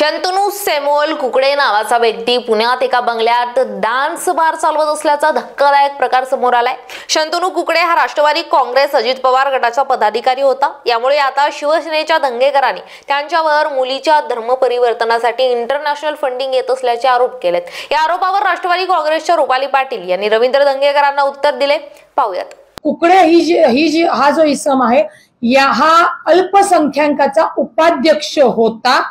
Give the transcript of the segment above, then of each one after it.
Shantanu Samuel Kukde नावाचा व्यक्ती पुण्यात एका बंगल्यात डान्स बार चालवत असल्याचा धक्कादायक प्रकार समोर आलाय। शंतनू कुकडे हा राष्ट्रवादी काँग्रेस अजित पवार गटाचा पदाधिकारी होता। यामुळे आता शिवसेनेच्या दंगेकरांनी त्यांच्यावर मुलीच्या धर्म परिवर्तनासाठी इंटरनॅशनल फंडिंग येत असल्याचे आरोप केलेत। या आरोपावर राष्ट्रवादी काँग्रेसच्या रुपाली पाटील यांनी रवींद्र दंगेकरांना उत्तर दिले। पाहूयात। कुकडे हा जो इसम आहे हा अल्पसंख्याकाचा उपाध्यक्ष होता।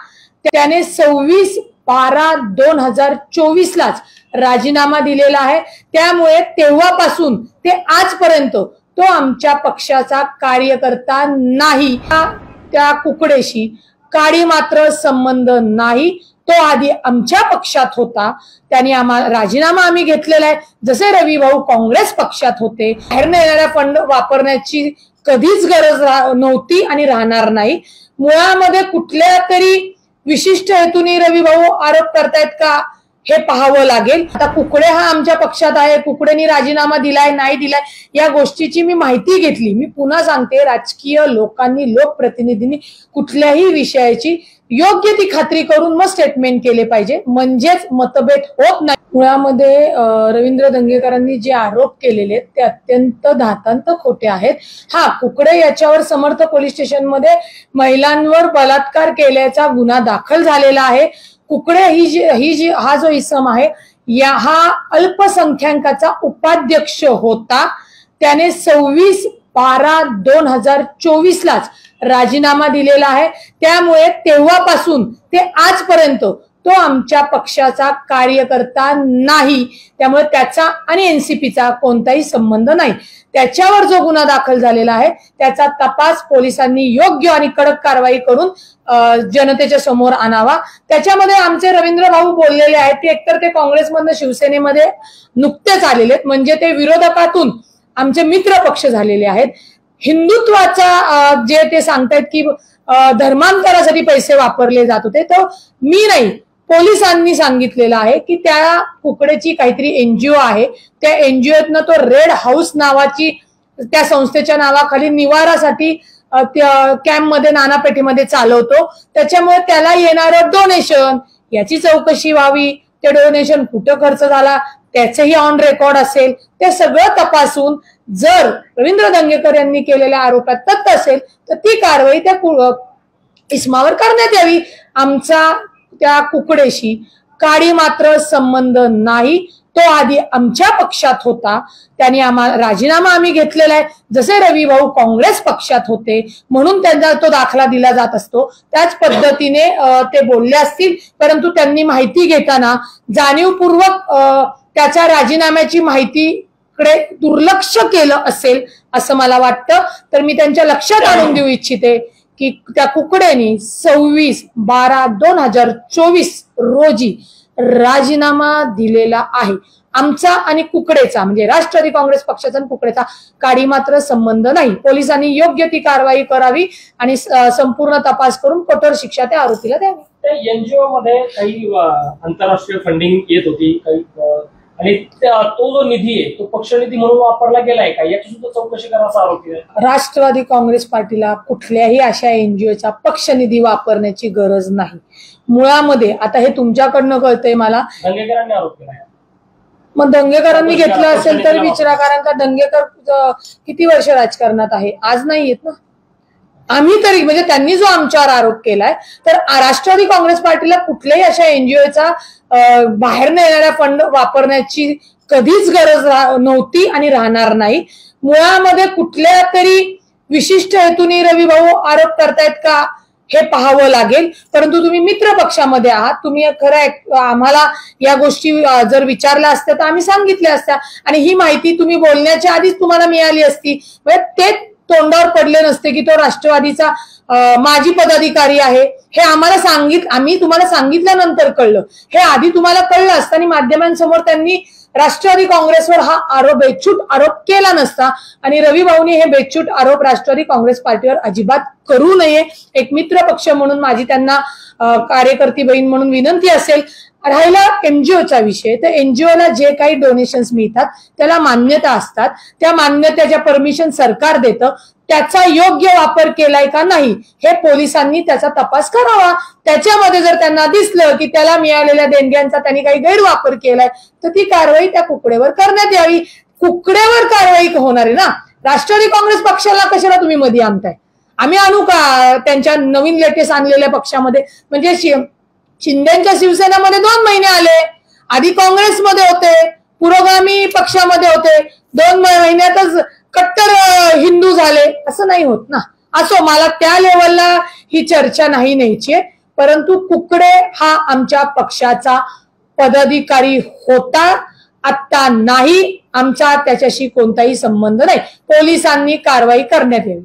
त्याने 26/12/2024 लाच राजीनामा दिलेला आहे। त्यामुळे तेव्हापासून ते आजपर्यंत तो आमच्या पक्षाचा कार्यकर्ता नाही। त्या कुकडेशी काडी मात्र संबंध नाही। तो आधी आमच्या पक्षात होता। त्यांनी राजीनामा आम्ही घेतलेला आहे। जसे रवी भाऊ काँग्रेस पक्षात होते, बाहेर येणाऱ्या फंड वापरण्याची कधीच गरज नव्हती आणि राहणार नाही। मुळामध्ये कुठल्या तरी विशिष्ट हेतूने रवी भाऊ आरोप करतायत का हे पाहावं लागेल। आता कुकडे हा आमच्या पक्षात आहे, कुकडेनी राजीनामा दिलाय नाही दिलाय या गोष्टीची मी माहिती घेतली। मी पुन्हा सांगते, राजकीय लोकांनी लोकप्रतिनिधींनी कुठल्याही विषयाची योग्य ती खात्री करून मग स्टेटमेंट केले पाहिजे, म्हणजेच मतभेद होत नाही। मुळामध्ये रवींद्र दंगेकरांनी जे आरोप केलेले ते अत्यंत धातांत खोटे आहेत। हा, कुकडे याच्यावर समर्थ पोलीस स्टेशन मध्ये महिलांवर बलात्कार केल्याचा गुन्हा दाखल झालेला आहे। कुकडे हा जो इसम आहे हा अल्पसंख्याकाचा उपाध्यक्ष होता। त्याने 26/12/2024 लाच राजीनामा दिलेला आहे। त्यामुळे तेव्हापासून ते आजपर्यंत तो आमच्या पक्षाचा कार्यकर्ता नाही। त्यामुळे त्याचा आणि एनसीपीचा कोणताही संबंध नाही। त्याच्यावर जो गुन्हा दाखल झालेला आहे त्याचा तपास पोलिसांनी योग्य आणि कडक कारवाई करून जनतेच्या समोर आणावा। त्याच्यामध्ये आमचे रवींद्र भाऊ बोललेले आहेत की एकतर ते काँग्रेसमधून शिवसेनेमध्ये नुकतेच आलेले आहेत, म्हणजे ते विरोधकातून आमचे मित्र पक्ष झालेले आहेत। हिंदुत्वाचा जे ते सांगतायत की धर्मांतरासाठी पैसे वापरले जात होते, तर मी नाही, पोलिसांनी सांगितलेलं आहे की त्या कुकडेची काहीतरी एनजीओ आहे। त्या एनजीओतनं तो रेड हाऊस नावाची त्या संस्थेच्या नावाखाली निवारासाठी कॅम्प मध्ये नानापेठीमध्ये चालवतो। त्याच्यामुळे त्याला येणारं डोनेशन याची चौकशी व्हावी। ते डोनेशन कुठं खर्च झाला त्याचंही ऑन रेकॉर्ड असेल, ते सगळं तपासून जर रवींद्र दंगेकर यांनी केलेल्या आरोपात तथ्य असेल तर ती कारवाई त्या इसमावर करण्यात यावी। आमचा त्या कुकडेशी काडी मात्र संबंध नाही। तो आधी आमच्या पक्षात होता। त्यांनी राजीनामा आम्ही घेतलेला आहे। जसे रवी भाऊ काँग्रेस पक्षात होते म्हणून त्यांना तो दाखला दिला जात असतो, त्याच पद्धतीने ते बोलले असतील। परंतु त्यांनी माहिती घेताना जाणीवपूर्वक त्याच्या राजीनाम्याची माहितीकडे दुर्लक्ष केलं असेल असं मला वाटतं। तर मी त्यांच्या लक्षात आणून देऊ इच्छिते की त्या कुकडेनी 26/12/2024 रोजी राजीनामा दिलेला आहे। आमचा आणि कुकडेचा म्हणजे राष्ट्रवादी काँग्रेस पक्षाचा आणि कुकडेचा काडी मात्र संबंध नाही। पोलिसांनी योग्य ती कारवाई करावी आणि संपूर्ण तपास करून कठोर शिक्षा त्या आरोपीला द्यावी। एनजीओ मध्ये काही आंतरराष्ट्रीय फंडिंग येत होती काही, आणि तो जो निधी आहे तो पक्षनिधी म्हणून वापरला गेलाय का याची सुद्धा चौकशी करायचा आरोप आहे। राष्ट्रवादी काँग्रेस पार्टीला कुठल्याही अशा एनजीओचा पक्षनिधी वापरण्याची गरज नाही। मुळामध्ये आता हे तुमच्याकडनं कळतंय मला, दंगेकरांनी आरोप केला। मग दंगेकरांनी घेतलं असेल तर विचारा, कारण का दंगेकर किती वर्ष राजकारणात आहे, आज नाही येत ना। आम्ही तरी म्हणजे त्यांनी जो आमच्यावर आरोप केलाय, तर राष्ट्रवादी काँग्रेस पार्टीला कुठल्याही अशा एनजीओचा बाहेर येणाऱ्या फंड वापरण्याची कधीच गरज नव्हती आणि राहणार नाही। मुळामध्ये कुठल्या तरी विशिष्ट हेतूने रवी भाऊ आरोप करतायत का हे पाहावं लागेल। परंतु तुम्ही मित्र पक्षामध्ये आहात, तुम्ही खरं आम्हाला या गोष्टी जर विचारल्या असत्या तर आम्ही सांगितल्या असत्या आणि ही माहिती तुम्ही बोलण्याच्या आधीच तुम्हाला मिळाली असती। म्हणजे ते तोंडावर पडले नसते की तो राष्ट्रवादीचा माजी पदाधिकारी आहे। हे आम्ही तुम्हाला सांगितल्यानंतर कळलं, हे आधी तुम्हाला कळलं असतं आणि माध्यमांसमोर त्यांनी राष्ट्रवादी काँग्रेसवर हा आरोप बेछूट आरोप केला नसता। आणि रवी भाऊनी हे बेछूट आरोप राष्ट्रवादी काँग्रेस पार्टीवर अजिबात करू नये। एक मित्र पक्ष म्हणून माझी त्यांना कार्यकर्ती बहीण म्हणून विनंती असेल, राहिला एनजीओचा विषय, तर एनजीओला जे काही डोनेशन्स मिळतात त्याला मान्यता असतात, त्या मान्यतेच्या परमिशन सरकार देतं, त्याचा योग्य वापर केलाय का नाही हे पोलिसांनी त्याचा तपास करावा. त्याच्यामध्ये जर त्यांना दिसलं की त्याला मिळालेल्या देणग्यांचा त्यांनी काही गैरवापर केलाय तर ती कारवाई त्या कुकडेवर करण्यात यावी. कुकडेवर कारवाई होणार आहे ना. राष्ट्रवादी काँग्रेस पक्षाला कशाला तुम्ही मध्ये आणताय? आम्ही आणू का त्यांच्या नवीन लेटेस्ट आणलेल्या पक्षामध्ये? म्हणजे शिंदेच्या शिवसेनेमध्ये 2 महिने आले, आधी काँग्रेसमध्ये होते, पुरोगामी पक्षामध्ये होते, 2 महिन्यातच कट्टर हिंदू झाले, असं नाही होत ना. असो, मला त्या लेवलला ही चर्चा नाही न्यायची, परंतु कुकडे हा आमच्या पक्षाचा पदाधिकारी होता, आता नाही. आमचा त्याच्याशी कोणताही संबंध नाही. पोलिसांनी कारवाई करण्यात यावी.